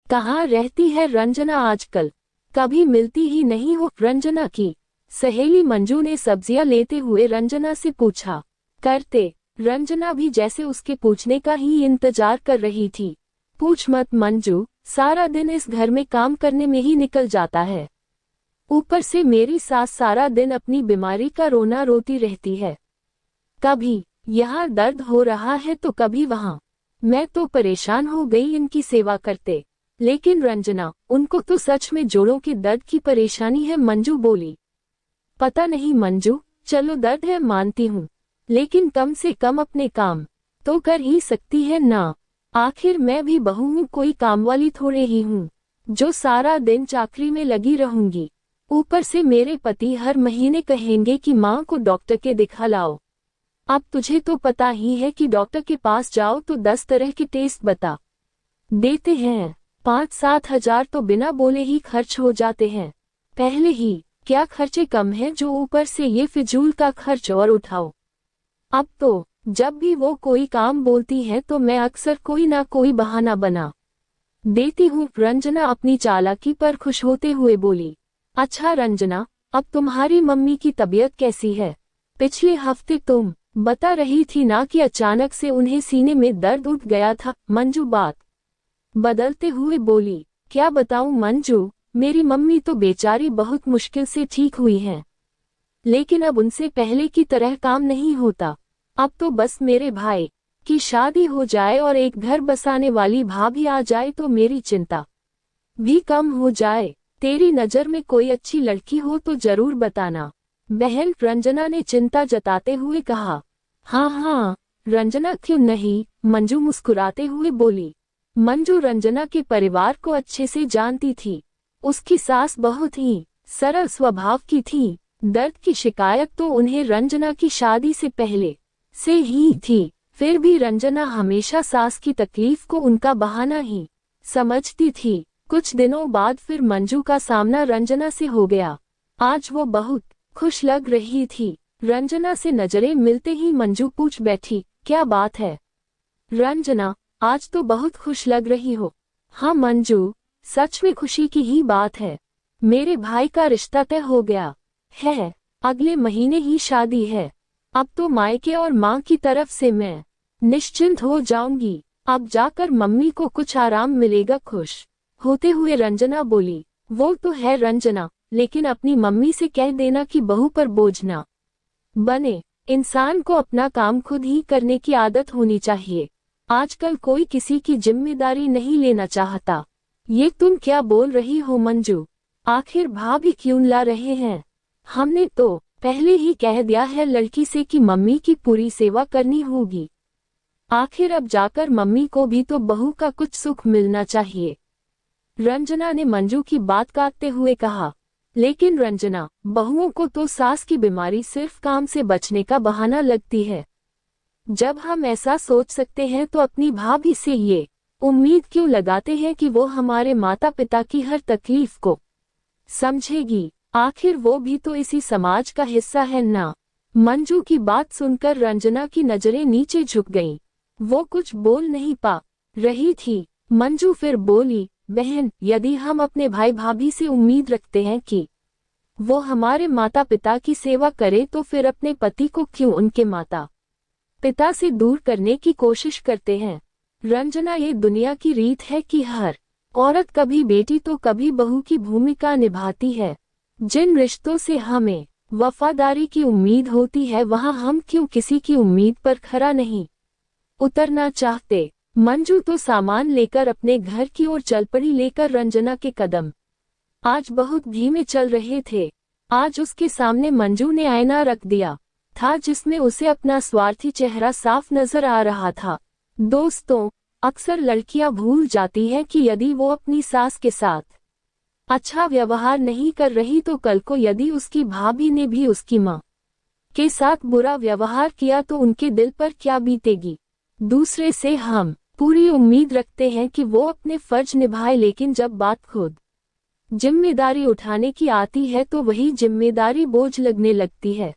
कहाँ रहती है रंजना आजकल, कभी मिलती ही नहीं हो। रंजना की सहेली मंजू ने सब्जियां लेते हुए रंजना से पूछा करते। रंजना भी जैसे उसके पूछने का ही इंतजार कर रही थी। पूछ मत मंजू, सारा दिन इस घर में काम करने में ही निकल जाता है। ऊपर से मेरी सास सारा दिन अपनी बीमारी का रोना रोती रहती है। कभी यहाँ दर्द हो रहा है तो कभी वहाँ। मैं तो परेशान हो गई इनकी सेवा करते। लेकिन रंजना, उनको तो सच में जोड़ों के दर्द की परेशानी है, मंजू बोली। पता नहीं मंजू, चलो दर्द है मानती हूँ, लेकिन कम से कम अपने काम तो कर ही सकती है ना। आखिर मैं भी बहू हूँ, कोई काम वाली थोड़े ही हूँ जो सारा दिन चाकरी में लगी रहूंगी। ऊपर से मेरे पति हर महीने कहेंगे कि माँ को डॉक्टर के दिखा लाओ। अब तुझे तो पता ही है कि डॉक्टर के पास जाओ तो 10 तरह के टेस्ट बता देते हैं। 5-7 हजार तो बिना बोले ही खर्च हो जाते हैं। पहले ही क्या खर्चे कम हैं जो ऊपर से ये फिजूल का खर्च और उठाओ। अब तो जब भी वो कोई काम बोलती है तो मैं अक्सर कोई ना कोई बहाना बना देती हूँ। रंजना अपनी चालाकी पर खुश होते हुए बोली। अच्छा रंजना, अब तुम्हारी मम्मी की तबीयत कैसी है? पिछले हफ्ते तुम बता रही थी ना कि अचानक से उन्हें सीने में दर्द उठ गया था। मंजू बात बदलते हुए बोली। क्या बताऊं मंजू, मेरी मम्मी तो बेचारी बहुत मुश्किल से ठीक हुई हैं। लेकिन अब उनसे पहले की तरह काम नहीं होता। अब तो बस मेरे भाई की शादी हो जाए और एक घर बसाने वाली भाभी आ जाए तो मेरी चिंता भी कम हो जाए। तेरी नज़र में कोई अच्छी लड़की हो तो जरूर बताना बहन, रंजना ने चिंता जताते हुए कहा। हाँ हाँ रंजना, क्यों नहीं, मंजू मुस्कुराते हुए बोली। मंजू रंजना के परिवार को अच्छे से जानती थी। उसकी सास बहुत ही सरल स्वभाव की थी। दर्द की शिकायत तो उन्हें रंजना की शादी से पहले से ही थी। फिर भी रंजना हमेशा सास की तकलीफ को उनका बहाना ही समझती थी। कुछ दिनों बाद फिर मंजू का सामना रंजना से हो गया। आज वो बहुत खुश लग रही थी। रंजना से नजरें मिलते ही मंजू पूछ बैठी, क्या बात है रंजना, आज तो बहुत खुश लग रही हो। हाँ मंजू, सच में खुशी की ही बात है। मेरे भाई का रिश्ता तय हो गया है। अगले महीने ही शादी है। अब तो मायके और माँ की तरफ से मैं निश्चिंत हो जाऊंगी। अब जाकर मम्मी को कुछ आराम मिलेगा। खुश होते हुए रंजना बोली। वो तो है रंजना, लेकिन अपनी मम्मी से कह देना कि बहू पर बोझ ना बने। इंसान को अपना काम खुद ही करने की आदत होनी चाहिए। आजकल कोई किसी की जिम्मेदारी नहीं लेना चाहता। ये तुम क्या बोल रही हो मंजू? आखिर भाभी क्यों ला रहे हैं? हमने तो पहले ही कह दिया है लड़की से कि मम्मी की पूरी सेवा करनी होगी। आखिर अब जाकर मम्मी को भी तो बहू का कुछ सुख मिलना चाहिए। रंजना ने मंजू की बात काटते हुए कहा। लेकिन रंजना, बहुओं को तो सास की बीमारी सिर्फ काम से बचने का बहाना लगती है। जब हम ऐसा सोच सकते हैं तो अपनी भाभी से ये उम्मीद क्यों लगाते हैं कि वो हमारे माता पिता की हर तकलीफ को समझेगी? आखिर वो भी तो इसी समाज का हिस्सा है ना। मंजू की बात सुनकर रंजना की नजरें नीचे झुक गईं। वो कुछ बोल नहीं पा रही थी। मंजू फिर बोली, बहन, यदि हम अपने भाई भाभी से उम्मीद रखते हैं कि वो हमारे माता पिता की सेवा करे तो फिर अपने पति को क्यों उनके माता पिता से दूर करने की कोशिश करते हैं? रंजना, ये दुनिया की रीत है कि हर औरत कभी बेटी तो कभी बहू की भूमिका निभाती है। जिन रिश्तों से हमें वफादारी की उम्मीद होती है वहां हम क्यों किसी की उम्मीद पर खरा नहीं उतरना चाहते? मंजू तो सामान लेकर अपने घर की ओर चल पड़ी। लेकर रंजना के कदम आज बहुत धीमे चल रहे थे। आज उसके सामने मंजू ने आईना रख दिया था जिसमें उसे अपना स्वार्थी चेहरा साफ नजर आ रहा था। दोस्तों, अक्सर लड़कियां भूल जाती हैं कि यदि वो अपनी सास के साथ अच्छा व्यवहार नहीं कर रही तो कल को यदि उसकी भाभी ने भी उसकी मां के साथ बुरा व्यवहार किया तो उनके दिल पर क्या बीतेगी। दूसरे से हम पूरी उम्मीद रखते हैं कि वो अपने फर्ज निभाए, लेकिन जब बात खुद जिम्मेदारी उठाने की आती है तो वही जिम्मेदारी बोझ लगने लगती है।